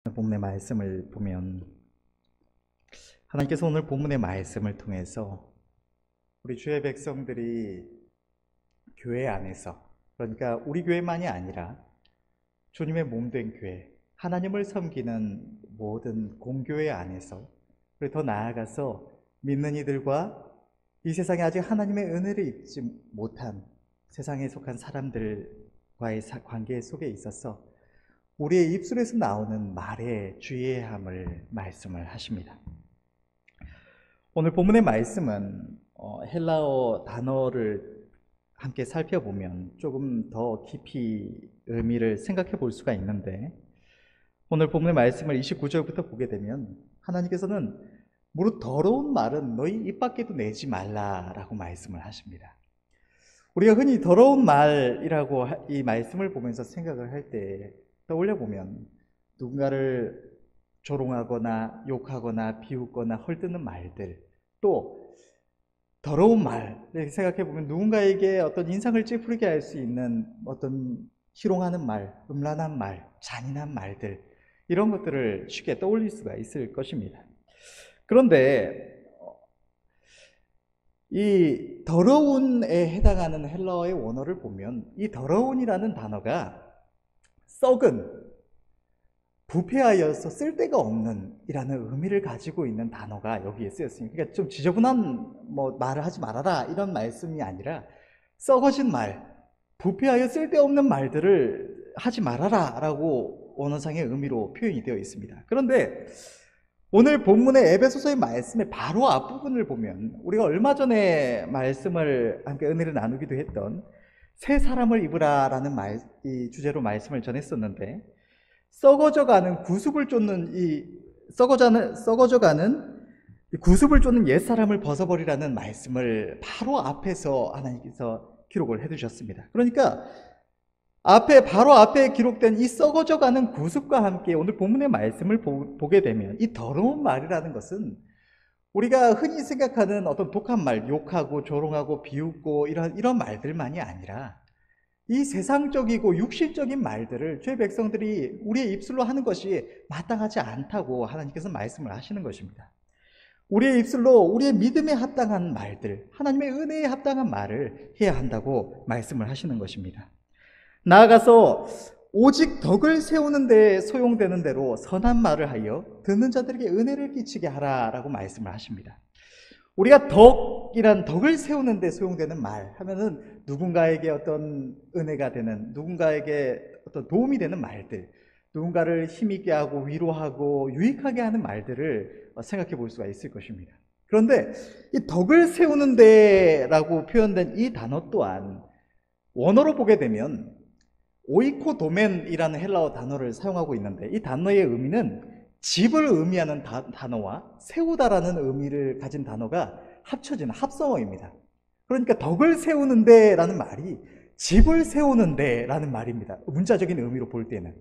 본문의 말씀을 보면 하나님께서 오늘 본문의 말씀을 통해서 우리 주의 백성들이 교회 안에서, 그러니까 우리 교회만이 아니라 주님의 몸된 교회, 하나님을 섬기는 모든 공교회 안에서, 그리고 더 나아가서 믿는 이들과 이 세상에 아직 하나님의 은혜를 입지 못한 세상에 속한 사람들과의 관계 속에 있어서 우리의 입술에서 나오는 말에 주의해야 함을 말씀을 하십니다. 오늘 본문의 말씀은 헬라어 단어를 함께 살펴보면 조금 더 깊이 의미를 생각해 볼 수가 있는데, 오늘 본문의 말씀을 29절부터 보게 되면 하나님께서는 무릇 더러운 말은 너희 입 밖에도 내지 말라라고 말씀을 하십니다. 우리가 흔히 더러운 말이라고 이 말씀을 보면서 생각을 할 때 떠올려보면 누군가를 조롱하거나 욕하거나 비웃거나 헐뜯는 말들, 또 더러운 말, 이렇게 생각해보면 누군가에게 어떤 인상을 찌푸리게 할 수 있는 어떤 희롱하는 말, 음란한 말, 잔인한 말들, 이런 것들을 쉽게 떠올릴 수가 있을 것입니다. 그런데 이 더러운에 해당하는 헬라어의 원어를 보면 이 더러운이라는 단어가 썩은, 부패하여서 쓸데가 없는 이라는 의미를 가지고 있는 단어가 여기에 쓰였습니다. 그러니까 좀 지저분한 말을 하지 말아라 이런 말씀이 아니라 썩어진 말, 부패하여 쓸데없는 말들을 하지 말아라 라고 원어상의 의미로 표현이 되어 있습니다. 그런데 오늘 본문의 에베소서의 말씀의 바로 앞부분을 보면 우리가 얼마 전에 말씀을 함께 은혜를 나누기도 했던 새 사람을 입으라라는 이 주제로 말씀을 전했었는데, 썩어져가는 구습을 쫓는 썩어져가는 구습을 쫓는 옛 사람을 벗어버리라는 말씀을 바로 앞에서 하나님께서 기록을 해두셨습니다. 그러니까 바로 앞에 기록된 이 썩어져가는 구습과 함께 오늘 본문의 말씀을 보게 되면 이 더러운 말이라는 것은 우리가 흔히 생각하는 어떤 독한 말, 욕하고 조롱하고 비웃고 이런 말들만이 아니라 이 세상적이고 육신적인 말들을 주의 백성들이 우리의 입술로 하는 것이 마땅하지 않다고 하나님께서 말씀을 하시는 것입니다. 우리의 입술로 우리의 믿음에 합당한 말들, 하나님의 은혜에 합당한 말을 해야 한다고 말씀을 하시는 것입니다. 나아가서 오직 덕을 세우는 데 소용되는 대로 선한 말을 하여 듣는 자들에게 은혜를 끼치게 하라라고 말씀을 하십니다. 우리가 덕을 세우는 데 소용되는 말 하면은 누군가에게 어떤 은혜가 되는, 누군가에게 어떤 도움이 되는 말들, 누군가를 힘있게 하고 위로하고 유익하게 하는 말들을 생각해 볼 수가 있을 것입니다. 그런데 이 덕을 세우는 데라고 표현된 이 단어 또한 원어로 보게 되면 오이코도멘이라는 헬라어 단어를 사용하고 있는데, 이 단어의 의미는 집을 의미하는 단어와 세우다라는 의미를 가진 단어가 합쳐진 합성어입니다. 그러니까 덕을 세우는데 라는 말이 집을 세우는데 라는 말입니다. 문자적인 의미로 볼 때는.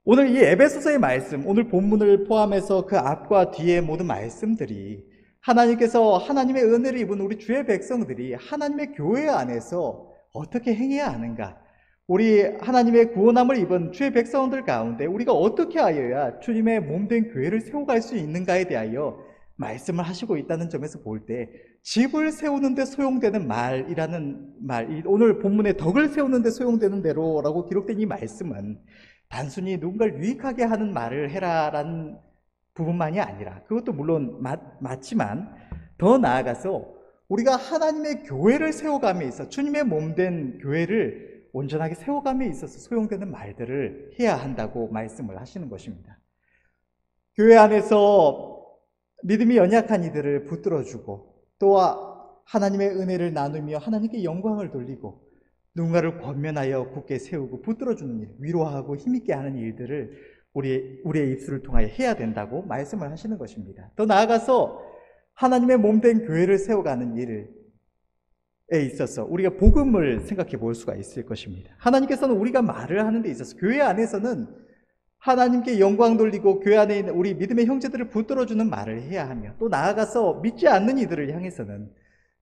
오늘 이 에베소서의 말씀, 오늘 본문을 포함해서 그 앞과 뒤의 모든 말씀들이 하나님께서 하나님의 은혜를 입은 우리 주의 백성들이 하나님의 교회 안에서 어떻게 행해야 하는가, 우리 하나님의 구원함을 입은 주의 백성들 가운데 우리가 어떻게 하여야 주님의 몸된 교회를 세워갈 수 있는가에 대하여 말씀을 하시고 있다는 점에서 볼 때, 집을 세우는 데 소용되는 말이라는 말, 오늘 본문에 덕을 세우는 데 소용되는 대로라고 기록된 이 말씀은 단순히 누군가를 유익하게 하는 말을 해라라는 부분만이 아니라, 그것도 물론 맞지만 더 나아가서 우리가 하나님의 교회를 세워감에 있어 주님의 몸된 교회를 온전하게 세워감에 있어서 소용되는 말들을 해야 한다고 말씀을 하시는 것입니다. 교회 안에서 믿음이 연약한 이들을 붙들어주고, 또 하나님의 은혜를 나누며 하나님께 영광을 돌리고, 누군가를 권면하여 굳게 세우고 붙들어주는 일, 위로하고 힘있게 하는 일들을 우리의 입술을 통하여 해야 된다고 말씀을 하시는 것입니다. 더 나아가서 하나님의 몸된 교회를 세워가는 일을 있어서 우리가 복음을 생각해 볼 수가 있을 것입니다. 하나님께서는 우리가 말을 하는 데 있어서 교회 안에서는 하나님께 영광 돌리고 교회 안에 있는 우리 믿음의 형제들을 붙들어주는 말을 해야 하며, 또 나아가서 믿지 않는 이들을 향해서는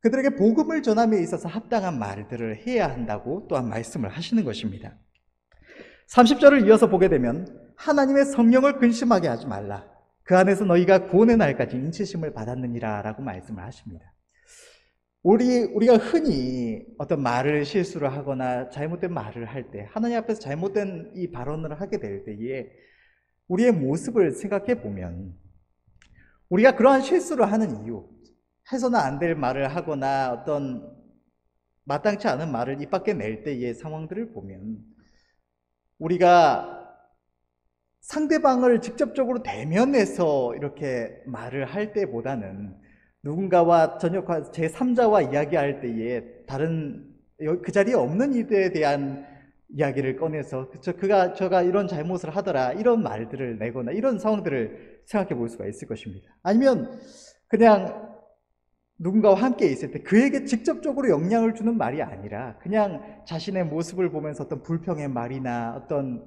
그들에게 복음을 전함에 있어서 합당한 말들을 해야 한다고 또한 말씀을 하시는 것입니다. 30절을 이어서 보게 되면 하나님의 성령을 근심하게 하지 말라. 그 안에서 너희가 구원의 날까지 인치심을 받았느니라 라고 말씀을 하십니다. 우리가 흔히 어떤 말을 실수를 하거나 잘못된 말을 할 때, 하나님 앞에서 잘못된 이 발언을 하게 될 때에 우리의 모습을 생각해 보면 우리가 그러한 실수를 하는 이유, 해서는 안 될 말을 하거나 어떤 마땅치 않은 말을 입 밖에 낼 때의 상황들을 보면 우리가 상대방을 직접적으로 대면해서 이렇게 말을 할 때보다는 누군가와 제3자와 이야기할 때에 다른 그 자리에 없는 이들에 대한 이야기를 꺼내서 저가 이런 잘못을 하더라 이런 말들을 내거나 이런 상황들을 생각해 볼 수가 있을 것입니다. 아니면 그냥 누군가와 함께 있을 때 그에게 직접적으로 영향을 주는 말이 아니라 그냥 자신의 모습을 보면서 어떤 불평의 말이나 어떤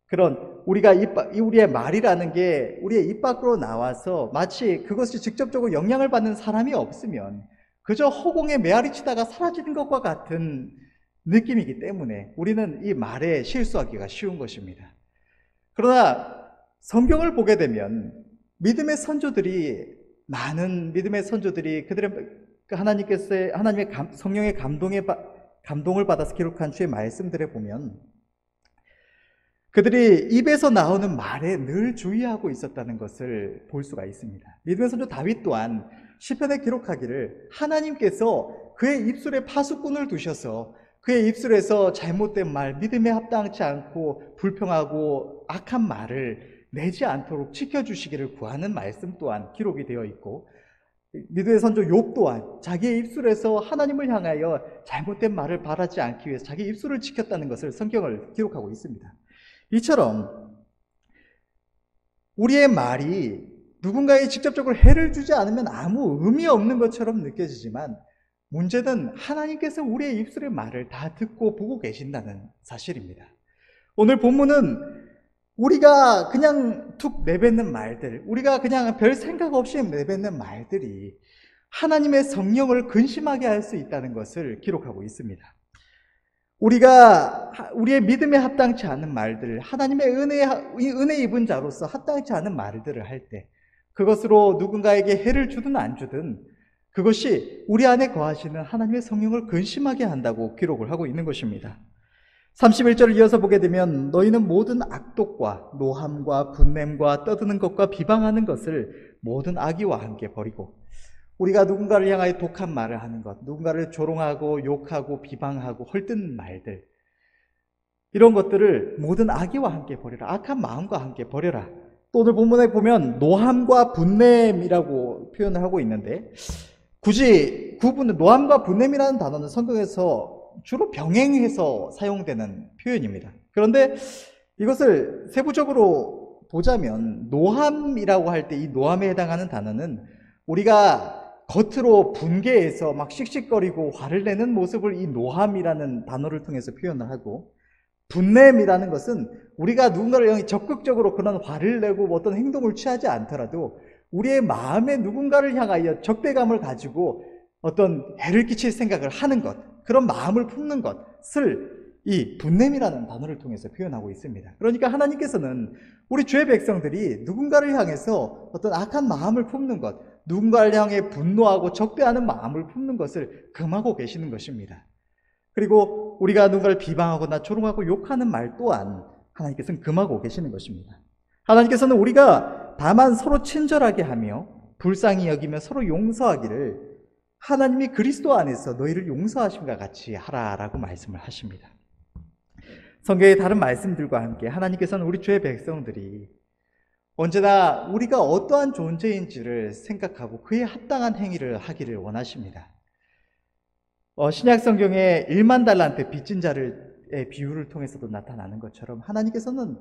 그런 우리의 말이라는 게 우리의 입 밖으로 나와서 마치 그것이 직접적으로 영향을 받는 사람이 없으면 그저 허공에 메아리 치다가 사라지는 것과 같은 느낌이기 때문에 우리는 이 말에 실수하기가 쉬운 것입니다. 그러나 성경을 보게 되면 많은 믿음의 선조들이 하나님의 성령의 감동을 받아서 기록한 주의 말씀들에 보면 그들이 입에서 나오는 말에 늘 주의하고 있었다는 것을 볼 수가 있습니다. 믿음의 선조 다윗 또한 시편에 기록하기를 하나님께서 그의 입술에 파수꾼을 두셔서 그의 입술에서 잘못된 말, 믿음에 합당치 않고 불평하고 악한 말을 내지 않도록 지켜주시기를 구하는 말씀 또한 기록이 되어 있고, 믿음의 선조 욥 또한 자기의 입술에서 하나님을 향하여 잘못된 말을 바라지 않기 위해서 자기 입술을 지켰다는 것을 성경을 기록하고 있습니다. 이처럼 우리의 말이 누군가에 직접적으로 해를 주지 않으면 아무 의미 없는 것처럼 느껴지지만 문제는 하나님께서 우리의 입술의 말을 다 듣고 보고 계신다는 사실입니다. 오늘 본문은 우리가 그냥 툭 내뱉는 말들, 우리가 그냥 별 생각 없이 내뱉는 말들이 하나님의 성령을 근심하게 할 수 있다는 것을 기록하고 있습니다. 우리의 믿음에 합당치 않은 말들, 하나님의 은혜 입은 자로서 합당치 않은 말들을 할 때 그것으로 누군가에게 해를 주든 안 주든 그것이 우리 안에 거하시는 하나님의 성령을 근심하게 한다고 기록을 하고 있는 것입니다. 31절을 이어서 보게 되면 너희는 모든 악독과 노함과 분냄과 떠드는 것과 비방하는 것을 모든 악의와 함께 버리고, 우리가 누군가를 향하여 독한 말을 하는 것, 누군가를 조롱하고 욕하고 비방하고 헐뜯는 말들, 이런 것들을 모든 악의와 함께 버려라. 악한 마음과 함께 버려라. 또 오늘 본문에 보면 노함과 분냄이라고 표현을 하고 있는데, 굳이 노함과 분냄이라는 단어는 성경에서 주로 병행해서 사용되는 표현입니다. 그런데 이것을 세부적으로 보자면 노함이라고 할 때 이 노함에 해당하는 단어는 우리가 겉으로 분개해서 막 씩씩거리고 화를 내는 모습을 이 노함이라는 단어를 통해서 표현을 하고, 분냄이라는 것은 우리가 누군가를 향해 적극적으로 그런 화를 내고 어떤 행동을 취하지 않더라도 우리의 마음에 누군가를 향하여 적대감을 가지고 어떤 해를 끼칠 생각을 하는 것, 그런 마음을 품는 것을 이 분냄이라는 단어를 통해서 표현하고 있습니다. 그러니까 하나님께서는 우리 주의 백성들이 누군가를 향해서 어떤 악한 마음을 품는 것, 누군가를 향해 분노하고 적대하는 마음을 품는 것을 금하고 계시는 것입니다. 그리고 우리가 누군가를 비방하거나 조롱하고 욕하는 말 또한 하나님께서는 금하고 계시는 것입니다. 하나님께서는 우리가 다만 서로 친절하게 하며 불쌍히 여기며 서로 용서하기를 하나님이 그리스도 안에서 너희를 용서하심과 같이 하라라고 말씀을 하십니다. 성경의 다른 말씀들과 함께 하나님께서는 우리 주의 백성들이 언제나 우리가 어떠한 존재인지를 생각하고 그에 합당한 행위를 하기를 원하십니다. 신약 성경의 1만 달란트 빚진 자의 비유를 통해서도 나타나는 것처럼 하나님께서는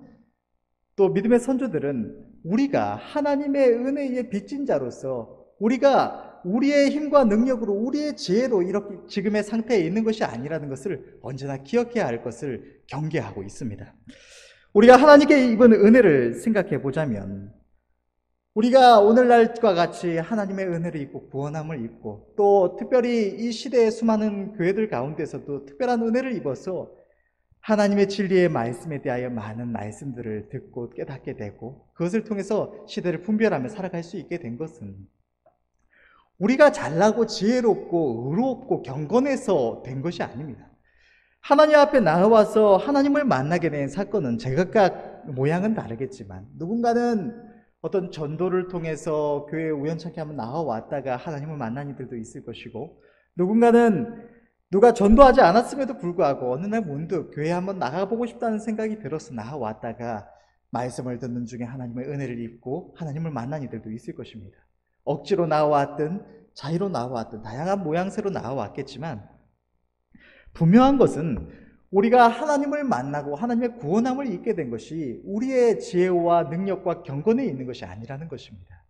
또 믿음의 선조들은 우리가 하나님의 은혜의 빚진 자로서 우리가 우리의 힘과 능력으로 우리의 지혜로 이렇게 지금의 상태에 있는 것이 아니라는 것을 언제나 기억해야 할 것을 경계하고 있습니다. 우리가 하나님께 입은 은혜를 생각해 보자면 우리가 오늘날과 같이 하나님의 은혜를 입고 구원함을 입고 또 특별히 이 시대의 수많은 교회들 가운데서도 특별한 은혜를 입어서 하나님의 진리의 말씀에 대하여 많은 말씀들을 듣고 깨닫게 되고 그것을 통해서 시대를 분별하며 살아갈 수 있게 된 것은 우리가 잘나고 지혜롭고 의롭고 경건해서 된 것이 아닙니다. 하나님 앞에 나와서 하나님을 만나게 된 사건은 제각각 모양은 다르겠지만 누군가는 어떤 전도를 통해서 교회에 우연찮게 한번 나와왔다가 하나님을 만난 이들도 있을 것이고, 누군가는 누가 전도하지 않았음에도 불구하고 어느 날 문득 교회에 한번 나가보고 싶다는 생각이 들어서 나와왔다가 말씀을 듣는 중에 하나님의 은혜를 입고 하나님을 만난 이들도 있을 것입니다. 억지로 나와왔든 자유로 나와왔든 다양한 모양새로 나와왔겠지만, 분명한 것은 우리가 하나님을 만나고 하나님의 구원함을 입게 된 것이 우리의 지혜와 능력과 경건에 있는 것이 아니라는 것입니다.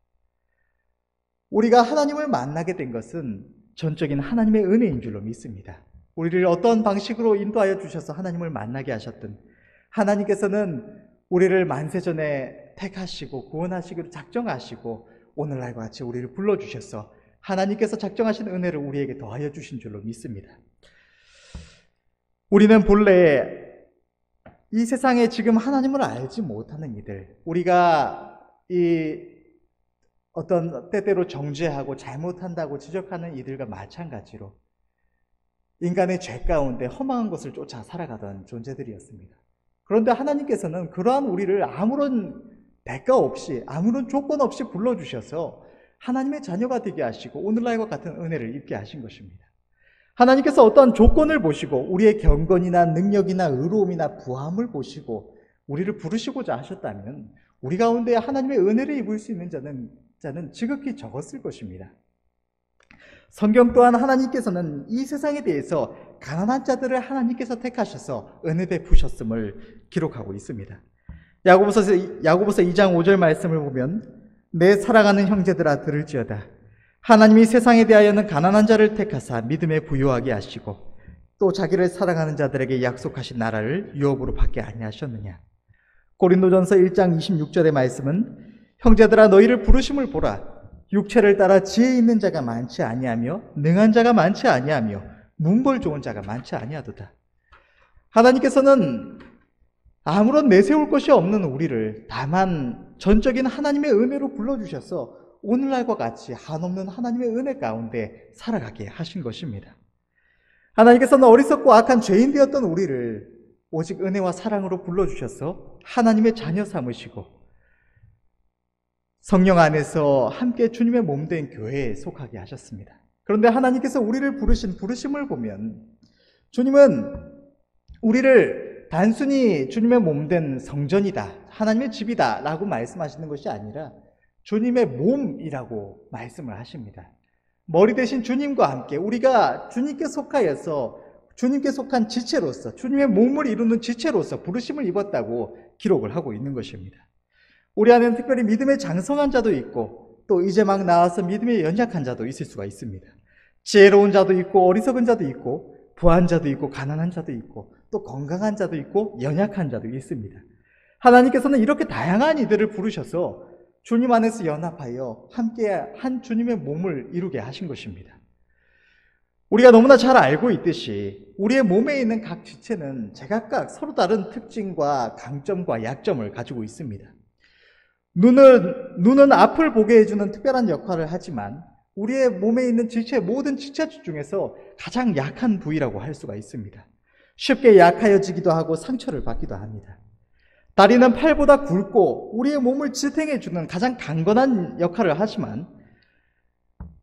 우리가 하나님을 만나게 된 것은 전적인 하나님의 은혜인 줄로 믿습니다. 우리를 어떤 방식으로 인도하여 주셔서 하나님을 만나게 하셨든 하나님께서는 우리를 만세전에 택하시고 구원하시기로 작정하시고 오늘날과 같이 우리를 불러주셔서 하나님께서 작정하신 은혜를 우리에게 더하여 주신 줄로 믿습니다. 우리는 본래 이 세상에 지금 하나님을 알지 못하는 이들, 우리가 이 어떤 때때로 정죄하고 잘못한다고 지적하는 이들과 마찬가지로 인간의 죄 가운데 허망한 것을 쫓아 살아가던 존재들이었습니다. 그런데 하나님께서는 그러한 우리를 아무런 대가 없이 아무런 조건 없이 불러주셔서 하나님의 자녀가 되게 하시고 오늘날과 같은 은혜를 입게 하신 것입니다. 하나님께서 어떤 조건을 보시고 우리의 경건이나 능력이나 의로움이나 부함을 보시고 우리를 부르시고자 하셨다면 우리 가운데 하나님의 은혜를 입을 수 있는 자는 지극히 적었을 것입니다. 성경 또한 하나님께서는 이 세상에 대해서 가난한 자들을 하나님께서 택하셔서 은혜 베푸셨음을 기록하고 있습니다. 야고보서 2장 5절 말씀을 보면 내 사랑하는 형제들아 들을지어다. 하나님이 세상에 대하여는 가난한 자를 택하사 믿음에 부요하게 하시고 또 자기를 사랑하는 자들에게 약속하신 나라를 유업으로 받게 아니하셨느냐. 고린도전서 1장 26절의 말씀은 형제들아 너희를 부르심을 보라. 육체를 따라 지혜 있는 자가 많지 아니하며 능한 자가 많지 아니하며 문벌 좋은 자가 많지 아니하도다. 하나님께서는 아무런 내세울 것이 없는 우리를 다만 전적인 하나님의 은혜로 불러주셔서 오늘날과 같이 한없는 하나님의 은혜 가운데 살아가게 하신 것입니다. 하나님께서는 어리석고 악한 죄인 되었던 우리를 오직 은혜와 사랑으로 불러주셔서 하나님의 자녀 삼으시고 성령 안에서 함께 주님의 몸된 교회에 속하게 하셨습니다. 그런데 하나님께서 우리를 부르신 부르심을 보면 주님은 우리를 단순히 주님의 몸된 성전이다, 하나님의 집이다 라고 말씀하시는 것이 아니라 주님의 몸이라고 말씀을 하십니다. 머리 대신 주님과 함께 우리가 주님께 속하여서 주님께 속한 지체로서 주님의 몸을 이루는 지체로서 부르심을 입었다고 기록을 하고 있는 것입니다. 우리 안에는 특별히 믿음의 장성한 자도 있고 또 이제 막 나와서 믿음에 연약한 자도 있을 수가 있습니다. 지혜로운 자도 있고 어리석은 자도 있고 부한 자도 있고 가난한 자도 있고 또 건강한 자도 있고 연약한 자도 있습니다. 하나님께서는 이렇게 다양한 이들을 부르셔서 주님 안에서 연합하여 함께 한 주님의 몸을 이루게 하신 것입니다. 우리가 너무나 잘 알고 있듯이 우리의 몸에 있는 각 지체는 제각각 서로 다른 특징과 강점과 약점을 가지고 있습니다. 눈은 앞을 보게 해주는 특별한 역할을 하지만 우리의 몸에 있는 지체, 모든 지체 중에서 가장 약한 부위라고 할 수가 있습니다. 쉽게 약하여지기도 하고 상처를 받기도 합니다. 다리는 팔보다 굵고 우리의 몸을 지탱해주는 가장 강건한 역할을 하지만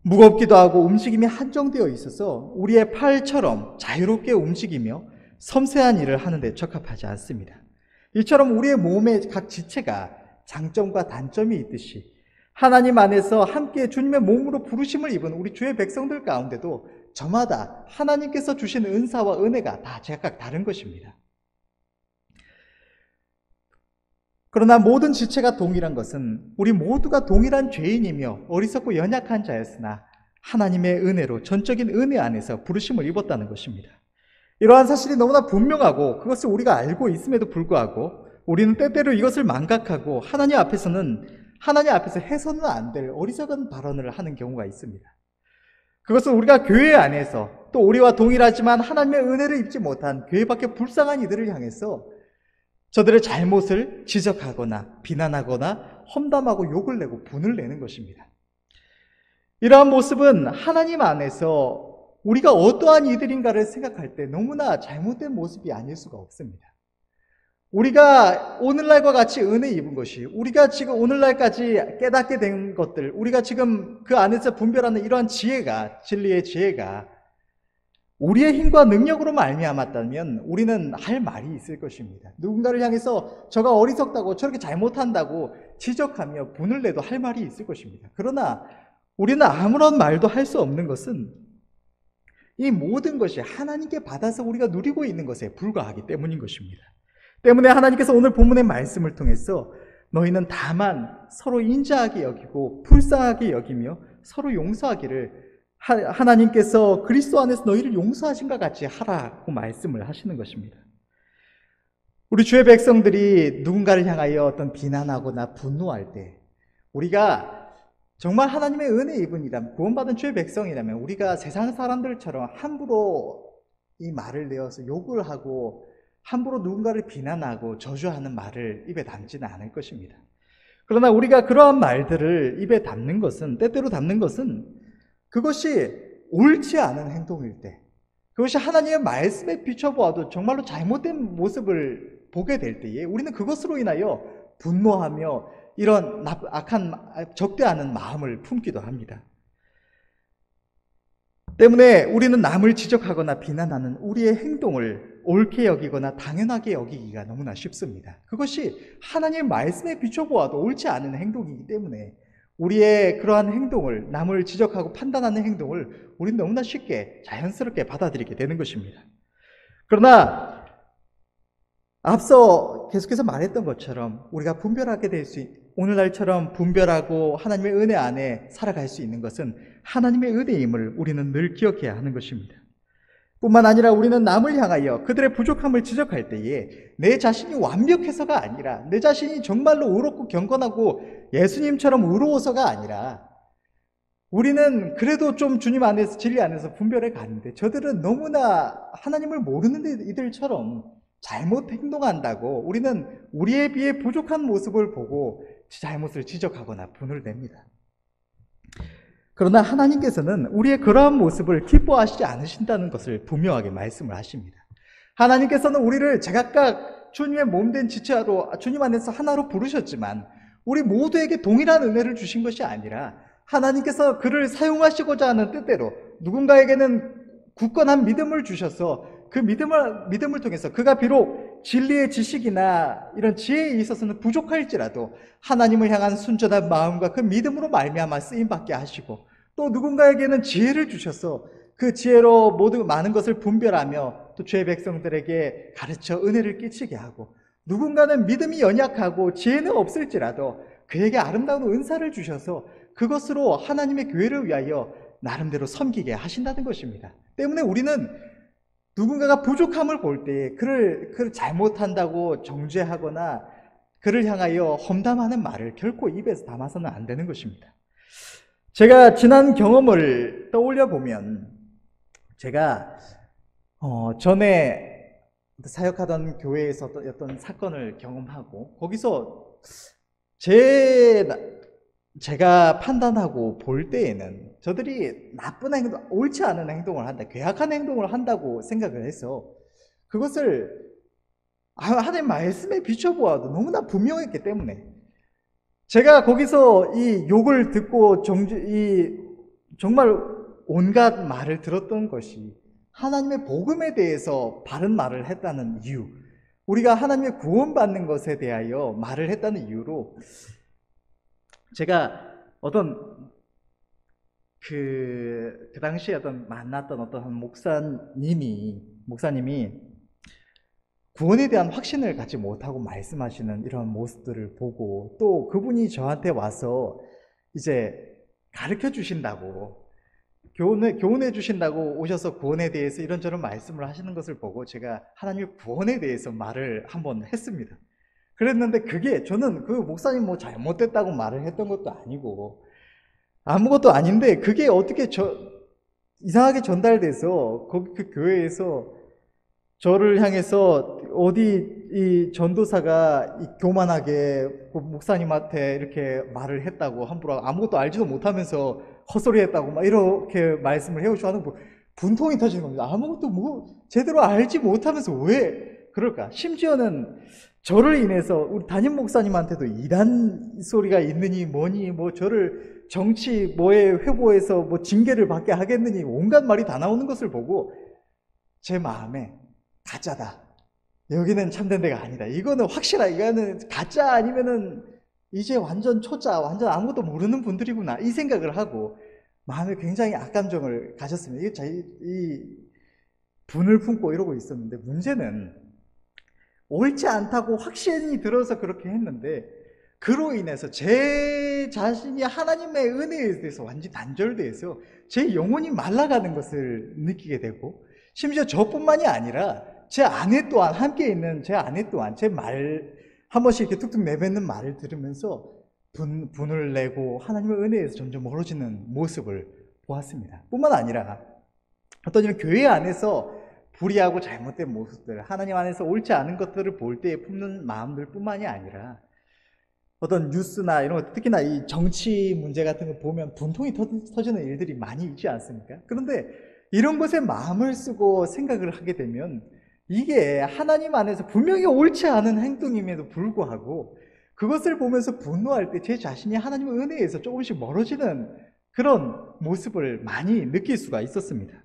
무겁기도 하고 움직임이 한정되어 있어서 우리의 팔처럼 자유롭게 움직이며 섬세한 일을 하는 데 적합하지 않습니다. 이처럼 우리의 몸의 각 지체가 장점과 단점이 있듯이 하나님 안에서 함께 주님의 몸으로 부르심을 입은 우리 주의 백성들 가운데도 저마다 하나님께서 주신 은사와 은혜가 다 제각각 다른 것입니다. 그러나 모든 지체가 동일한 것은 우리 모두가 동일한 죄인이며 어리석고 연약한 자였으나 하나님의 은혜로 전적인 은혜 안에서 부르심을 입었다는 것입니다. 이러한 사실이 너무나 분명하고 그것을 우리가 알고 있음에도 불구하고 우리는 때때로 이것을 망각하고 하나님 앞에서 해서는 안 될 어리석은 발언을 하는 경우가 있습니다. 그것은 우리가 교회 안에서 또 우리와 동일하지만 하나님의 은혜를 입지 못한 교회 밖에 불쌍한 이들을 향해서 저들의 잘못을 지적하거나 비난하거나 험담하고 욕을 내고 분을 내는 것입니다. 이러한 모습은 하나님 안에서 우리가 어떠한 이들인가를 생각할 때 너무나 잘못된 모습이 아닐 수가 없습니다. 우리가 오늘날과 같이 은혜 입은 것이, 우리가 지금 오늘날까지 깨닫게 된 것들, 우리가 지금 그 안에서 분별하는 이러한 지혜가, 진리의 지혜가 우리의 힘과 능력으로 말미암았다면 우리는 할 말이 있을 것입니다. 누군가를 향해서 저가 어리석다고 저렇게 잘못한다고 지적하며 분을 내도 할 말이 있을 것입니다. 그러나 우리는 아무런 말도 할 수 없는 것은 이 모든 것이 하나님께 받아서 우리가 누리고 있는 것에 불과하기 때문인 것입니다. 때문에 하나님께서 오늘 본문의 말씀을 통해서 너희는 다만 서로 인자하게 여기고 불쌍하게 여기며 서로 용서하기를 하나님께서 그리스도 안에서 너희를 용서하신 것 같이 하라고 말씀을 하시는 것입니다. 우리 주의 백성들이 누군가를 향하여 어떤 비난하거나 분노할 때 우리가 정말 하나님의 은혜 입은이라면, 구원받은 주의 백성이라면 우리가 세상 사람들처럼 함부로 이 말을 내어서 욕을 하고 함부로 누군가를 비난하고 저주하는 말을 입에 담지는 않을 것입니다. 그러나 우리가 그러한 말들을 입에 담는 것은, 때때로 담는 것은 그것이 옳지 않은 행동일 때, 그것이 하나님의 말씀에 비춰보아도 정말로 잘못된 모습을 보게 될 때에 우리는 그것으로 인하여 분노하며 이런 악한, 적대하는 마음을 품기도 합니다. 때문에 우리는 남을 지적하거나 비난하는 우리의 행동을 옳게 여기거나 당연하게 여기기가 너무나 쉽습니다. 그것이 하나님의 말씀에 비춰보아도 옳지 않은 행동이기 때문에 우리의 그러한 행동을, 남을 지적하고 판단하는 행동을 우리는 너무나 쉽게 자연스럽게 받아들이게 되는 것입니다. 그러나 앞서 계속해서 말했던 것처럼 우리가 분별하게 될 수, 오늘날처럼 분별하고 하나님의 은혜 안에 살아갈 수 있는 것은 하나님의 은혜임을 우리는 늘 기억해야 하는 것입니다. 뿐만 아니라 우리는 남을 향하여 그들의 부족함을 지적할 때에 내 자신이 완벽해서가 아니라, 내 자신이 정말로 의롭고 경건하고 예수님처럼 의로워서가 아니라, 우리는 그래도 좀 주님 안에서, 진리 안에서 분별해 가는데 저들은 너무나 하나님을 모르는 이들처럼 잘못 행동한다고 우리는 우리에 비해 부족한 모습을 보고 잘못을 지적하거나 분을 냅니다. 그러나 하나님께서는 우리의 그러한 모습을 기뻐하시지 않으신다는 것을 분명하게 말씀을 하십니다. 하나님께서는 우리를 제각각 주님의 몸된 지체로, 주님 안에서 하나로 부르셨지만 우리 모두에게 동일한 은혜를 주신 것이 아니라 하나님께서 그를 사용하시고자 하는 뜻대로 누군가에게는 굳건한 믿음을 주셔서 그 믿음을 통해서 그가 비록 진리의 지식이나 이런 지혜에 있어서는 부족할지라도 하나님을 향한 순전한 마음과 그 믿음으로 말미암아 쓰임받게 하시고, 또 누군가에게는 지혜를 주셔서 그 지혜로 모든 많은 것을 분별하며 또 죄의 백성들에게 가르쳐 은혜를 끼치게 하고, 누군가는 믿음이 연약하고 지혜는 없을지라도 그에게 아름다운 은사를 주셔서 그것으로 하나님의 교회를 위하여 나름대로 섬기게 하신다는 것입니다. 때문에 우리는 누군가가 부족함을 볼 때 그를 잘못한다고 정죄하거나 그를 향하여 험담하는 말을 결코 입에서 담아서는 안 되는 것입니다. 제가 지난 경험을 떠올려 보면, 제가 전에 사역하던 교회에서 어떤 사건을 경험하고 거기서 제가 판단하고 볼 때에는 저들이 나쁜 행동, 옳지 않은 행동을 한다, 괴악한 행동을 한다고 생각을 해서 그것을 하나님의 말씀에 비춰보아도 너무나 분명했기 때문에 제가 거기서 이 욕을 듣고 정말 온갖 말을 들었던 것이 하나님의 복음에 대해서 바른 말을 했다는 이유, 우리가 하나님의 구원받는 것에 대하여 말을 했다는 이유로 제가 그 당시에 만났던 어떤 한 목사님이 구원에 대한 확신을 갖지 못하고 말씀하시는 이런 모습들을 보고, 또 그분이 저한테 와서 이제 가르쳐 주신다고, 교훈해 주신다고 오셔서 구원에 대해서 이런저런 말씀을 하시는 것을 보고 제가 하나님의 구원에 대해서 말을 한번 했습니다. 그랬는데 그게, 저는 그 목사님 뭐 잘못됐다고 말을 했던 것도 아니고 아무것도 아닌데, 그게 어떻게 이상하게 전달돼서 거기 그 교회에서 저를 향해서 어디 이 전도사가 교만하게 그 목사님한테 이렇게 말을 했다고, 함부로 아무것도 알지도 못하면서 헛소리 했다고 막 이렇게 말씀을 해오시고 하는 분통이 터지는 겁니다. 아무것도 뭐 제대로 알지 못하면서 왜 그럴까? 심지어는 저를 인해서 우리 담임 목사님한테도 이단 소리가 있느니 뭐니 뭐 저를 정치 뭐에 회고해서 뭐 징계를 받게 하겠느니 온갖 말이 다 나오는 것을 보고 제 마음에 가짜다. 여기는 참된 데가 아니다. 이거는 확실하. 이거는 가짜 아니면은 이제 완전 초짜, 완전 아무것도 모르는 분들이구나. 이 생각을 하고 마음에 굉장히 악감정을 가졌습니다. 이게 이 분을 품고 이러고 있었는데 문제는 옳지 않다고 확신이 들어서 그렇게 했는데 그로 인해서 제 자신이 하나님의 은혜에 대해서 완전히 단절돼서 제 영혼이 말라가는 것을 느끼게 되고 심지어 저뿐만이 아니라 제 아내 또한 함께 있는 제 아내 또한 제 말 한 번씩 이렇게 툭툭 내뱉는 말을 들으면서 분을 내고 하나님의 은혜에서 점점 멀어지는 모습을 보았습니다. 뿐만 아니라 어떤 이런 교회 안에서 불의하고 잘못된 모습들, 하나님 안에서 옳지 않은 것들을 볼 때에 품는 마음들 뿐만이 아니라 어떤 뉴스나 이런 것, 특히나 이 정치 문제 같은 거 보면 분통이 터지는 일들이 많이 있지 않습니까? 그런데 이런 것에 마음을 쓰고 생각을 하게 되면 이게 하나님 안에서 분명히 옳지 않은 행동임에도 불구하고 그것을 보면서 분노할 때 제 자신이 하나님의 은혜에서 조금씩 멀어지는 그런 모습을 많이 느낄 수가 있었습니다.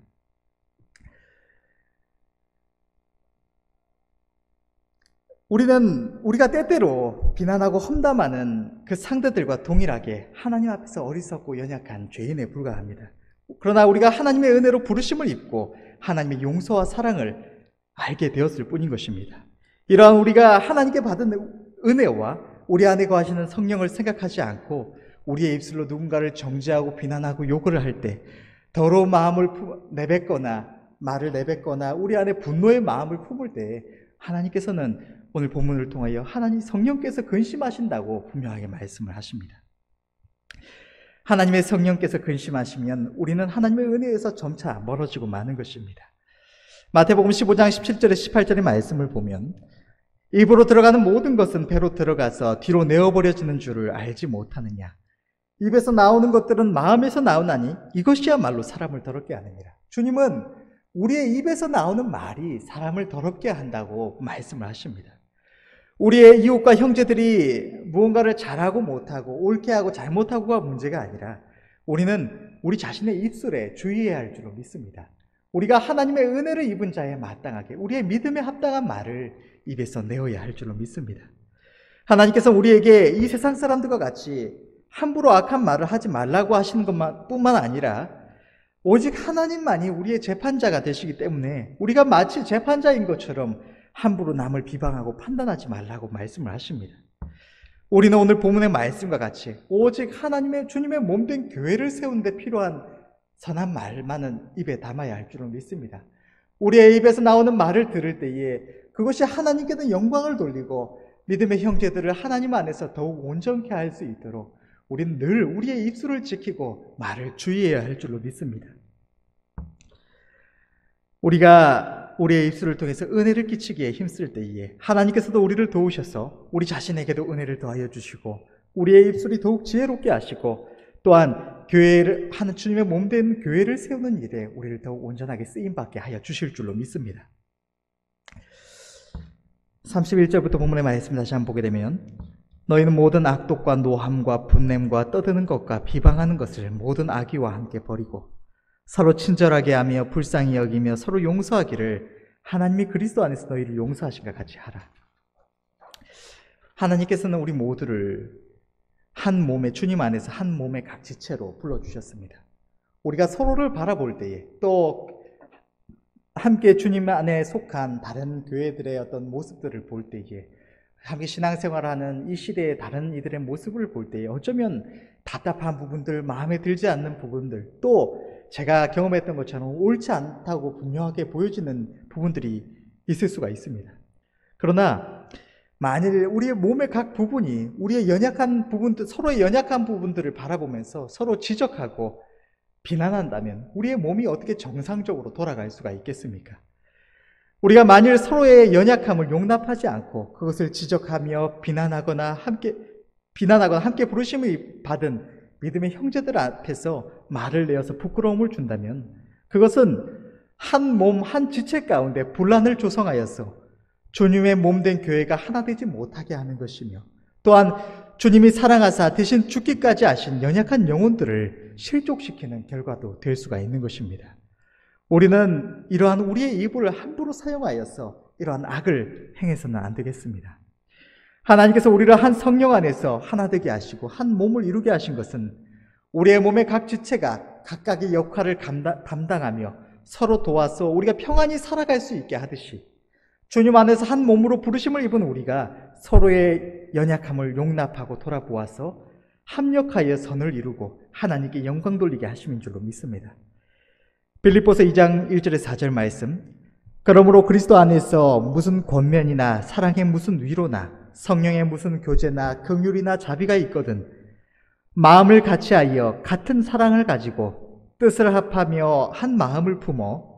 우리가 때때로 비난하고 험담하는 그 상대들과 동일하게 하나님 앞에서 어리석고 연약한 죄인에 불과합니다. 그러나 우리가 하나님의 은혜로 부르심을 입고 하나님의 용서와 사랑을 알게 되었을 뿐인 것입니다. 이러한 우리가 하나님께 받은 은혜와 우리 안에 거하시는 성령을 생각하지 않고 우리의 입술로 누군가를 정죄하고 비난하고 욕을 할 때 더러운 마음을 내뱉거나 말을 내뱉거나 우리 안에 분노의 마음을 품을 때 하나님께서는 오늘 본문을 통하여 하나님 성령께서 근심하신다고 분명하게 말씀을 하십니다. 하나님의 성령께서 근심하시면 우리는 하나님의 은혜에서 점차 멀어지고 마는 것입니다. 마태복음 15장 17절에 18절의 말씀을 보면 입으로 들어가는 모든 것은 배로 들어가서 뒤로 내어버려지는 줄을 알지 못하느냐. 입에서 나오는 것들은 마음에서 나오나니 이것이야말로 사람을 더럽게 하느니라. 주님은 우리의 입에서 나오는 말이 사람을 더럽게 한다고 말씀을 하십니다. 우리의 이웃과 형제들이 무언가를 잘하고 못하고 옳게 하고 잘못하고가 문제가 아니라 우리는 우리 자신의 입술에 주의해야 할 줄로 믿습니다. 우리가 하나님의 은혜를 입은 자에 마땅하게 우리의 믿음에 합당한 말을 입에서 내어야 할 줄로 믿습니다. 하나님께서 우리에게 이 세상 사람들과 같이 함부로 악한 말을 하지 말라고 하시는 것뿐만 아니라 오직 하나님만이 우리의 재판자가 되시기 때문에 우리가 마치 재판자인 것처럼 함부로 남을 비방하고 판단하지 말라고 말씀을 하십니다. 우리는 오늘 본문의 말씀과 같이 오직 하나님의 주님의 몸된 교회를 세우는 데 필요한 선한 말만은 입에 담아야 할 줄로 믿습니다. 우리의 입에서 나오는 말을 들을 때에 그것이 하나님께는 영광을 돌리고 믿음의 형제들을 하나님 안에서 더욱 온전케 할 수 있도록 우리는 늘 우리의 입술을 지키고 말을 주의해야 할 줄로 믿습니다. 우리가 우리의 입술을 통해서 은혜를 끼치기에 힘쓸 때에 하나님께서도 우리를 도우셔서 우리 자신에게도 은혜를 더하여 주시고 우리의 입술이 더욱 지혜롭게 하시고 또한 교회를 하는 주님의 몸된 교회를 세우는 일에 우리를 더욱 온전하게 쓰임받게 하여 주실 줄로 믿습니다. 31절부터 본문의 말씀 다시 한번 보게 되면 너희는 모든 악독과 노함과 분냄과 떠드는 것과 비방하는 것을 모든 악의와 함께 버리고 서로 친절하게 하며 불쌍히 여기며 서로 용서하기를 하나님이 그리스도 안에서 너희를 용서하신 것 같이 하라. 하나님께서는 우리 모두를 한 몸의 주님 안에서 한 몸의 각 지체로 불러주셨습니다. 우리가 서로를 바라볼 때에 또 함께 주님 안에 속한 다른 교회들의 어떤 모습들을 볼 때에 함께 신앙생활하는 이 시대의 다른 이들의 모습을 볼 때에 어쩌면 답답한 부분들, 마음에 들지 않는 부분들, 또 제가 경험했던 것처럼 옳지 않다고 분명하게 보여지는 부분들이 있을 수가 있습니다. 그러나 만일 우리의 몸의 각 부분이 우리의 연약한 부분들, 서로의 연약한 부분들을 바라보면서 서로 지적하고 비난한다면 우리의 몸이 어떻게 정상적으로 돌아갈 수가 있겠습니까? 우리가 만일 서로의 연약함을 용납하지 않고 그것을 지적하며 비난하거나 함께 부르심을 받은 믿음의 형제들 앞에서 말을 내어서 부끄러움을 준다면 그것은 한 몸, 한 지체 가운데 분란을 조성하여서 주님의 몸된 교회가 하나 되지 못하게 하는 것이며, 또한 주님이 사랑하사 대신 죽기까지 하신 연약한 영혼들을 실족시키는 결과도 될 수가 있는 것입니다. 우리는 이러한 우리의 입을 함부로 사용하여서 이러한 악을 행해서는 안 되겠습니다. 하나님께서 우리를 한 성령 안에서 하나 되게 하시고 한 몸을 이루게 하신 것은 우리의 몸의 각 지체가 각각의 역할을 담당하며 서로 도와서 우리가 평안히 살아갈 수 있게 하듯이, 주님 안에서 한 몸으로 부르심을 입은 우리가 서로의 연약함을 용납하고 돌아보아서 합력하여 선을 이루고 하나님께 영광 돌리게 하심인 줄로 믿습니다. 빌립보서 2장 1절에서 4절 말씀, 그러므로 그리스도 안에서 무슨 권면이나 사랑의 무슨 위로나 성령의 무슨 교제나 긍휼이나 자비가 있거든 마음을 같이하여 같은 사랑을 가지고 뜻을 합하며 한 마음을 품어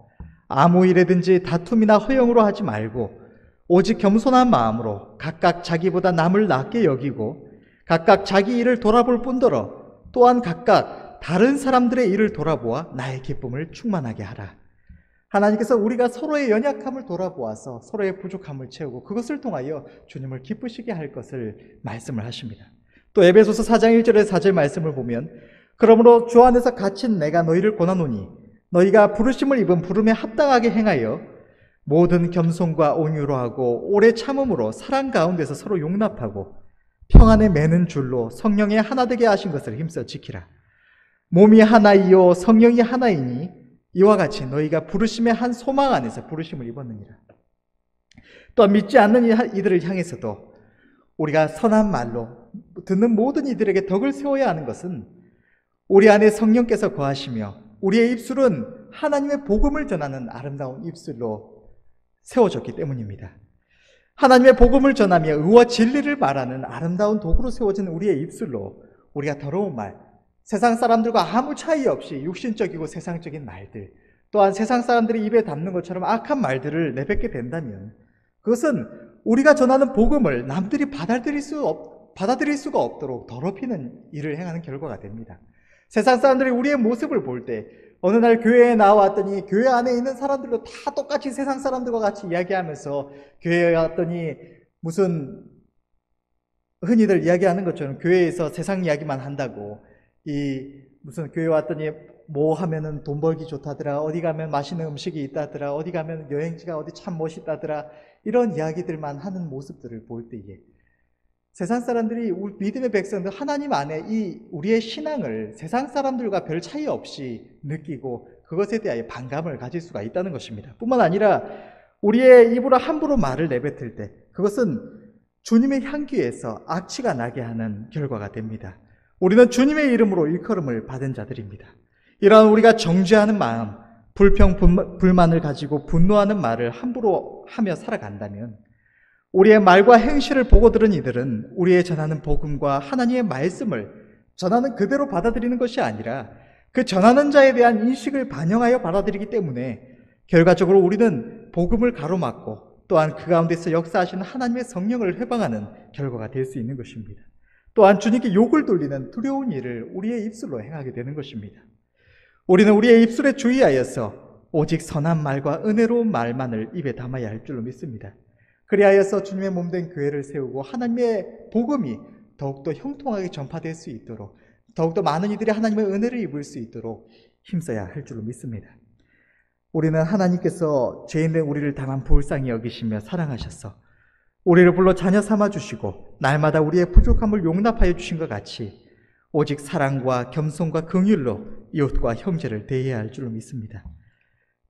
아무 일에든지 다툼이나 허영으로 하지 말고 오직 겸손한 마음으로 각각 자기보다 남을 낮게 여기고 각각 자기 일을 돌아볼 뿐더러 또한 각각 다른 사람들의 일을 돌아보아 나의 기쁨을 충만하게 하라. 하나님께서 우리가 서로의 연약함을 돌아보아서 서로의 부족함을 채우고 그것을 통하여 주님을 기쁘시게 할 것을 말씀을 하십니다. 또 에베소서 4장 1절에서 4절 말씀을 보면, 그러므로 주 안에서 갇힌 내가 너희를 권하노니 너희가 부르심을 입은 부름에 합당하게 행하여 모든 겸손과 온유로 하고 오래 참음으로 사랑 가운데서 서로 용납하고 평안에 매는 줄로 성령의 하나 되게 하신 것을 힘써 지키라. 몸이 하나이요 성령이 하나이니 이와 같이 너희가 부르심의 한 소망 안에서 부르심을 입었느니라. 또한 믿지 않는 이들을 향해서도 우리가 선한 말로 듣는 모든 이들에게 덕을 세워야 하는 것은 우리 안에 성령께서 거하시며 우리의 입술은 하나님의 복음을 전하는 아름다운 입술로 세워졌기 때문입니다. 하나님의 복음을 전하며 의와 진리를 말하는 아름다운 도구로 세워진 우리의 입술로 우리가 더러운 말, 세상 사람들과 아무 차이 없이 육신적이고 세상적인 말들, 또한 세상 사람들이 입에 담는 것처럼 악한 말들을 내뱉게 된다면 그것은 우리가 전하는 복음을 남들이 받아들일 수가 없도록 더럽히는 일을 행하는 결과가 됩니다. 세상 사람들이 우리의 모습을 볼 때 어느 날 교회에 나왔더니 교회 안에 있는 사람들도 다 똑같이 세상 사람들과 같이 이야기하면서 교회에 왔더니 무슨 흔히들 이야기하는 것처럼 교회에서 세상 이야기만 한다고, 무슨 교회 왔더니 뭐 하면은 돈 벌기 좋다더라, 어디 가면 맛있는 음식이 있다더라, 어디 가면 여행지가 어디 참 멋있다더라, 이런 이야기들만 하는 모습들을 볼 때에 세상 사람들이 우리 믿음의 백성들 하나님 안에 우리의 신앙을 세상 사람들과 별 차이 없이 느끼고 그것에 대하여 반감을 가질 수가 있다는 것입니다. 뿐만 아니라 우리의 입으로 함부로 말을 내뱉을 때 그것은 주님의 향기에서 악취가 나게 하는 결과가 됩니다. 우리는 주님의 이름으로 일컬음을 받은 자들입니다. 이러한 우리가 정죄하는 마음, 불만을 가지고 분노하는 말을 함부로 하며 살아간다면 우리의 말과 행실을 보고 들은 이들은 우리의 전하는 복음과 하나님의 말씀을 전하는 그대로 받아들이는 것이 아니라 그 전하는 자에 대한 인식을 반영하여 받아들이기 때문에 결과적으로 우리는 복음을 가로막고 또한 그 가운데서 역사하시는 하나님의 성령을 회방하는 결과가 될 수 있는 것입니다. 또한 주님께 욕을 돌리는 두려운 일을 우리의 입술로 행하게 되는 것입니다. 우리는 우리의 입술에 주의하여서 오직 선한 말과 은혜로운 말만을 입에 담아야 할 줄로 믿습니다. 그리하여서 주님의 몸된 교회를 세우고 하나님의 복음이 더욱더 형통하게 전파될 수 있도록, 더욱더 많은 이들이 하나님의 은혜를 입을 수 있도록 힘써야 할 줄로 믿습니다. 우리는 하나님께서 죄인된 우리를 다만 불쌍히 여기시며 사랑하셔서 우리를 불러 자녀 삼아주시고 날마다 우리의 부족함을 용납하여 주신 것 같이 오직 사랑과 겸손과 긍휼로 이웃과 형제를 대해야 할 줄로 믿습니다.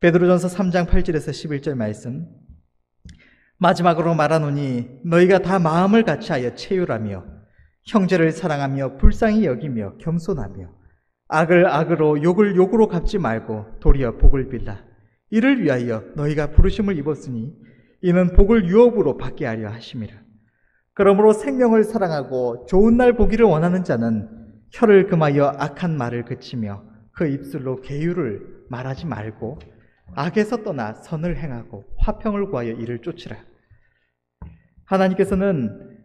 베드로전서 3장 8절에서 11절 말씀, 마지막으로 말하노니 너희가 다 마음을 같이하여 체휼하며 형제를 사랑하며 불쌍히 여기며 겸손하며 악을 악으로 욕을 욕으로 갚지 말고 도리어 복을 빌라. 이를 위하여 너희가 부르심을 입었으니 이는 복을 유업으로 받게 하려 하심이라. 그러므로 생명을 사랑하고 좋은 날 보기를 원하는 자는 혀를 금하여 악한 말을 그치며 그 입술로 계율을 말하지 말고 악에서 떠나 선을 행하고 화평을 구하여 이를 쫓으라. 하나님께서는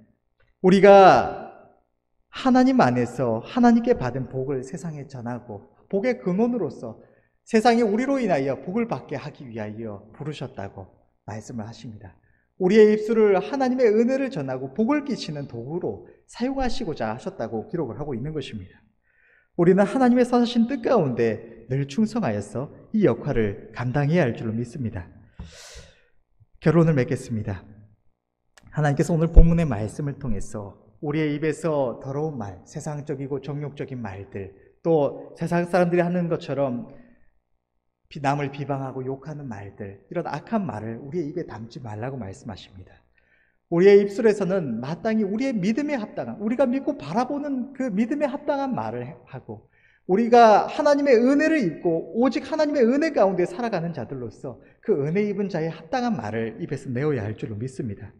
우리가 하나님 안에서 하나님께 받은 복을 세상에 전하고 복의 근원으로서 세상이 우리로 인하여 복을 받게 하기 위하여 부르셨다고 말씀을 하십니다. 우리의 입술을 하나님의 은혜를 전하고 복을 끼치는 도구로 사용하시고자 하셨다고 기록을 하고 있는 것입니다. 우리는 하나님의 선하신 뜻 가운데 늘 충성하여서 이 역할을 감당해야 할 줄로 믿습니다. 결론을 맺겠습니다. 하나님께서 오늘 본문의 말씀을 통해서 우리의 입에서 더러운 말, 세상적이고 정욕적인 말들, 또 세상 사람들이 하는 것처럼 남을 비방하고 욕하는 말들, 이런 악한 말을 우리의 입에 담지 말라고 말씀하십니다. 우리의 입술에서는 마땅히 우리의 믿음에 합당한, 우리가 믿고 바라보는 그 믿음에 합당한 말을 하고, 우리가 하나님의 은혜를 입고 오직 하나님의 은혜 가운데 살아가는 자들로서 그 은혜 입은 자의 합당한 말을 입에서 내어야 할 줄로 믿습니다.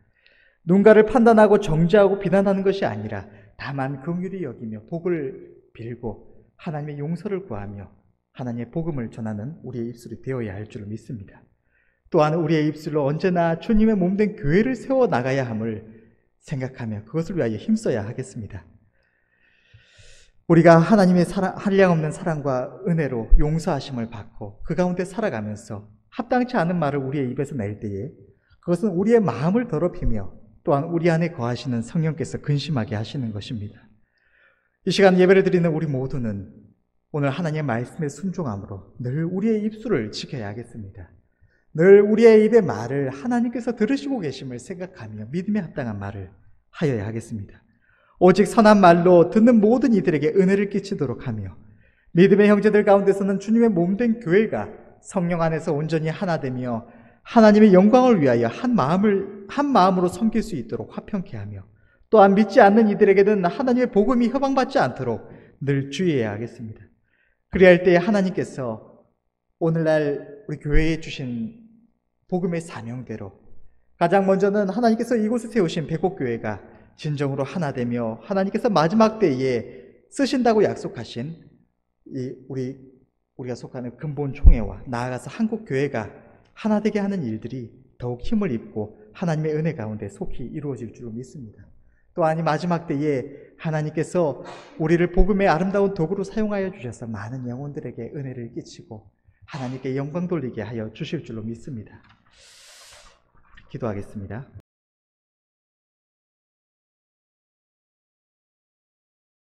누군가를 판단하고 정죄하고 비난하는 것이 아니라 다만 긍휼히 여기며 복을 빌고 하나님의 용서를 구하며 하나님의 복음을 전하는 우리의 입술이 되어야 할 줄로 믿습니다. 또한 우리의 입술로 언제나 주님의 몸된 교회를 세워나가야 함을 생각하며 그것을 위하여 힘써야 하겠습니다. 우리가 하나님의 한량없는 사랑과 은혜로 용서하심을 받고 그 가운데 살아가면서 합당치 않은 말을 우리의 입에서 낼 때에 그것은 우리의 마음을 더럽히며 또한 우리 안에 거하시는 성령께서 근심하게 하시는 것입니다. 이 시간 예배를 드리는 우리 모두는 오늘 하나님의 말씀에 순종함으로 늘 우리의 입술을 지켜야 하겠습니다. 늘 우리의 입의 말을 하나님께서 들으시고 계심을 생각하며 믿음에 합당한 말을 하여야 하겠습니다. 오직 선한 말로 듣는 모든 이들에게 은혜를 끼치도록 하며 믿음의 형제들 가운데서는 주님의 몸된 교회가 성령 안에서 온전히 하나 되며 하나님의 영광을 위하여 한 마음으로 섬길 수 있도록 화평케 하며 또한 믿지 않는 이들에게는 하나님의 복음이 허방받지 않도록 늘 주의해야 하겠습니다. 그리할 때에 하나님께서 오늘날 우리 교회에 주신 복음의 사명대로 가장 먼저는 하나님께서 이곳에 세우신 백곡교회가 진정으로 하나 되며 하나님께서 마지막 때에 쓰신다고 약속하신 우리가 속하는 근본총회와 나아가서 한국교회가 하나 되게 하는 일들이 더욱 힘을 입고 하나님의 은혜 가운데 속히 이루어질 줄로 믿습니다. 또한 이 마지막 때에 하나님께서 우리를 복음의 아름다운 도구로 사용하여 주셔서 많은 영혼들에게 은혜를 끼치고 하나님께 영광 돌리게 하여 주실 줄로 믿습니다. 기도하겠습니다.